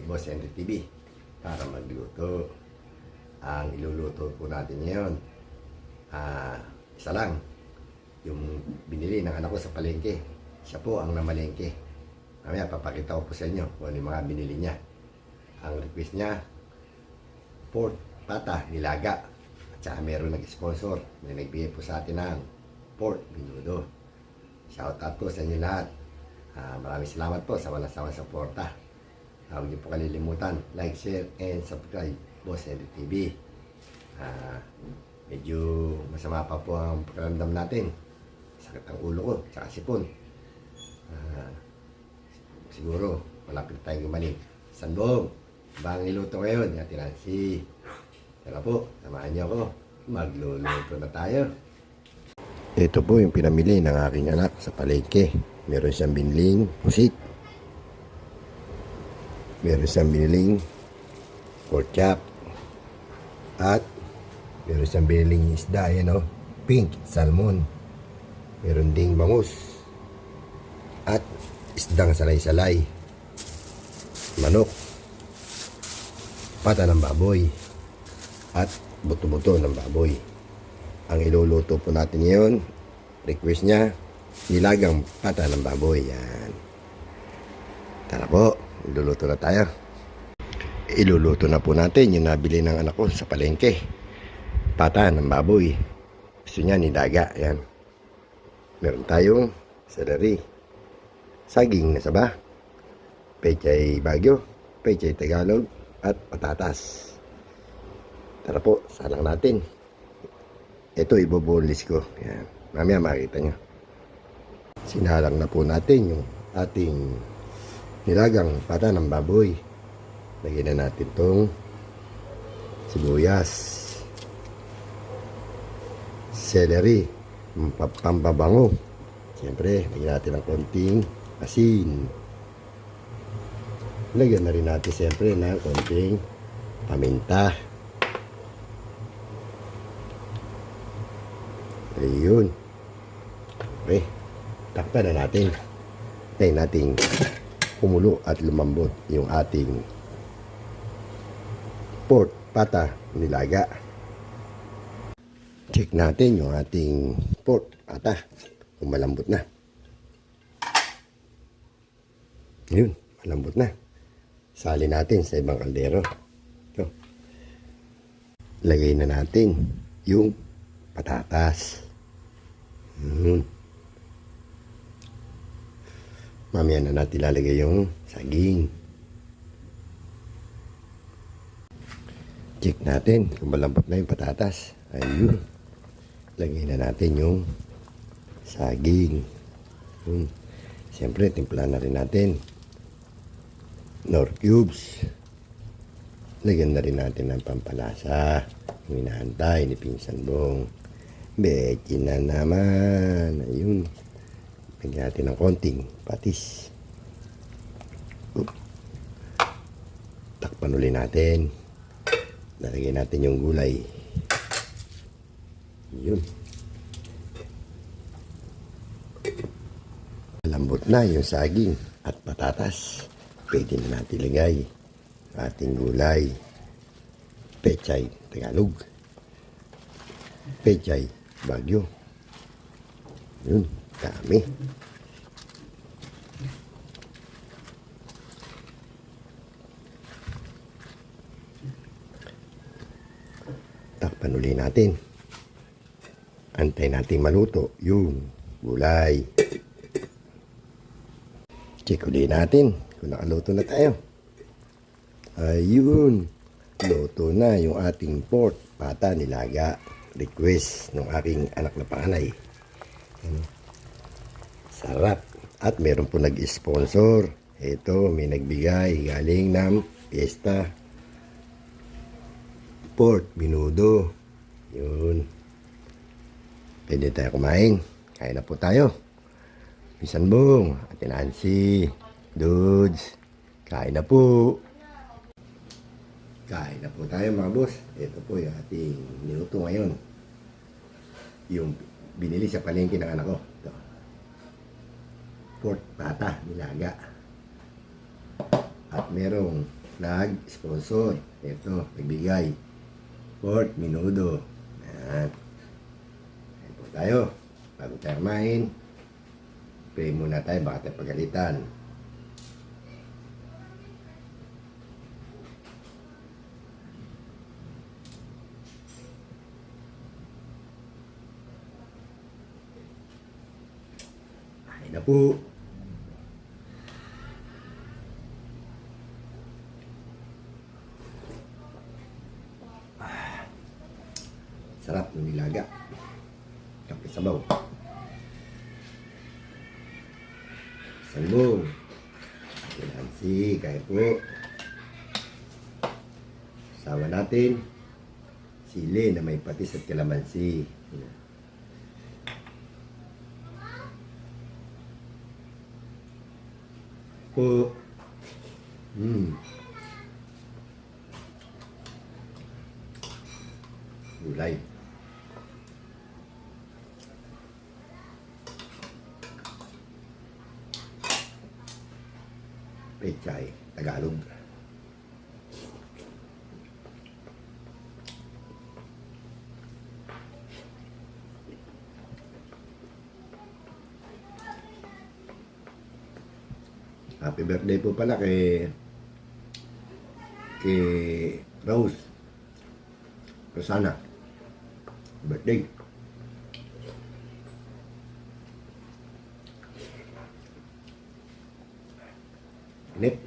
Boss Henry TV para magluto. Ang iluluto po natin ngayon, isa lang, yung binili ng anak ko sa palengke. Siya po ang namalengke. Mamaya papakita ko po sa inyo kung ano yung mga binili niya. Ang request niya, pork pata nilaga. At saka meron nag-sponsor, may nagbigay po sa atin ng pork binudo. Shout out po sa inyo lahat. Maraming salamat po sa walang sawang suporta. Huwag niyo po kalilimutan, like, share, and subscribe, Boss Henry TV. Medyo masama pa po ang pakiramdam natin. Sakit ang ulo ko, tsaka sipon. Siguro, malapit tayong gumaling. Sandong, bang iluto ngayon? Yan, Nancy. Tara po, samahan niyo ako. Magluluto na tayo. Ito po yung pinamili ng aking anak sa palengke. Meron siyang biniling pusit. Meron siyang biniling pork chop. At meron siyang biniling isda, yan o, pink salmon. Meron ding bangus. At isdang salay-salay. Manok. Pata ng baboy. At buto-buto ng baboy. Ang iluluto po natin ngayon, request niya, nilagang pata ng baboy. Yan. Tara po, iluluto na tayo. Iluluto na po natin yung nabili ng anak ko sa palengke. Pata ng baboy. Gusto niya nilaga. Yan. Meron tayong celery, saging na saba, pechay Baguio, pechay Tagalog, at patatas. Tara po, salang natin. Ito ibobolis ko. Yan. Mamaya makita nyo. Sinalang na po natin yung ating nilagang pata ng baboy. Lagyan na natin tong sibuyas, celery, pampabango. Siyempre, lagyan natin ng konting asin. Lagyan na rin natin siyempre ng konting paminta. Ayun. Okay. Takpan na natin. Tayo nating kumulo at lumambot yung ating pork pata nilaga. Check natin yung ating pork pata kung malambot na. Ayun, malambot na. Sali natin sa ibang kaldero. Ito. Lagay na natin yung patatas. Mamaya na natin lalagay yung saging. Check natin kung malambot na yung patatas. Ayun. Lagay na natin yung saging. Siyempre, timpla na rin natin Knorr cubes. Lagyan na rin natin ng pampalasa. Yung inaantay ni Pinsan Bong. Beki na naman. Ayun. Lagyan natin ng konting patis. Takpan ulit natin. Lalagyan natin yung gulay. Yun. Lambot na yung saging at patatas. Pwede na natin ilagay ating gulay. Pechay Tagalog, pechay Baguio. Yun, dami. Takpan ulit natin. Antay natin maluto yung gulay. Check ulit natin kung nakaluto na tayo. Ayun. Luto na yung ating pork pata nilaga. Request ng aking anak na panganay. Sarap. At meron po nag-sponsor. Ito, may nagbigay galing ng Fiesta pork binudo. Yun. Pwede tayo kumain. Kain na po tayo. Pinsan Bong, Ate Nancy, Dudes, kain na po. Kain na po tayo mga boss. Ito po yung ating niluto ngayon. Yung binili sa palengke ng anak ko. Ito. Pork pata nilaga. At merong nag-sponsor. Ito, nagbigay. Pork Menudo. Ayan. Ayan po tayo. Bago tayo kumain, pray muna tayo, baka tayo pagalitan. Ay na po. Sarap ng nilaga. Kape sabaw. Salmong. Nancy, kaya po. Sama natin sili na may patis at kalamansi. Po. Gulay. Pechay, Tagalog. Happy birthday po pala kay Rose Rosana. Birthday. Nip.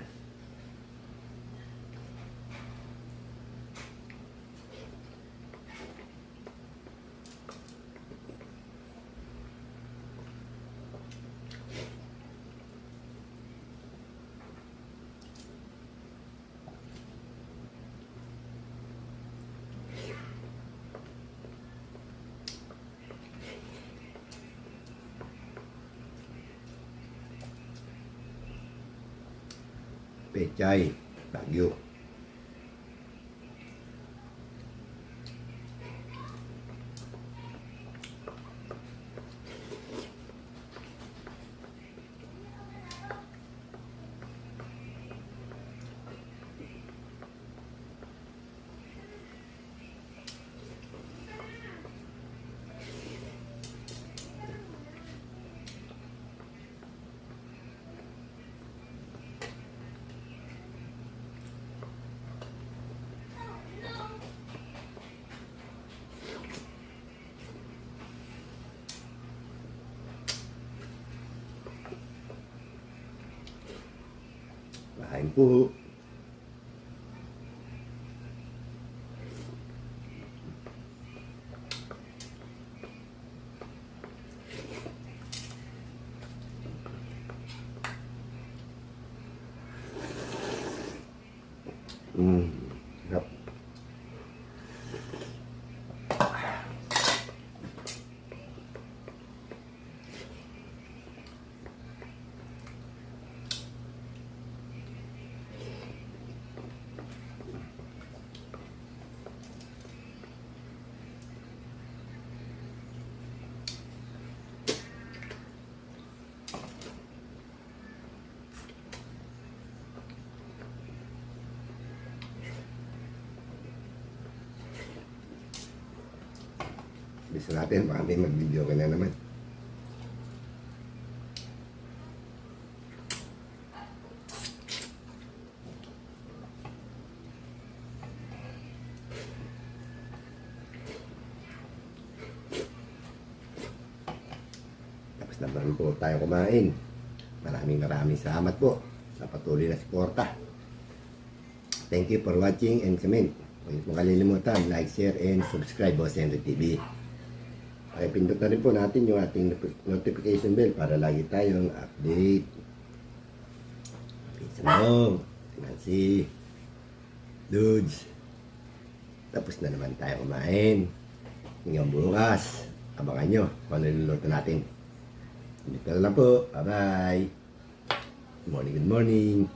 Pechay, Baguio. Kain po. Sarap. Bisa natin, baka may mag-video ka na naman. Tapos naman po tayo kumain. Maraming salamat po sa patuloy na suporta. Thank you for watching and comment. Huwag mo kalilimutan, like, share, and subscribe Boss Henry TV. Ay, pindot na rin po natin yung ating notification bell para lagi tayong update. Pizza Mom, Nancy, Dudes. Tapos na naman tayo kumain. Hanggang bukas, abangan nyo kung ano niluluto natin. Dito na lang po. Bye-bye. Good morning, good morning.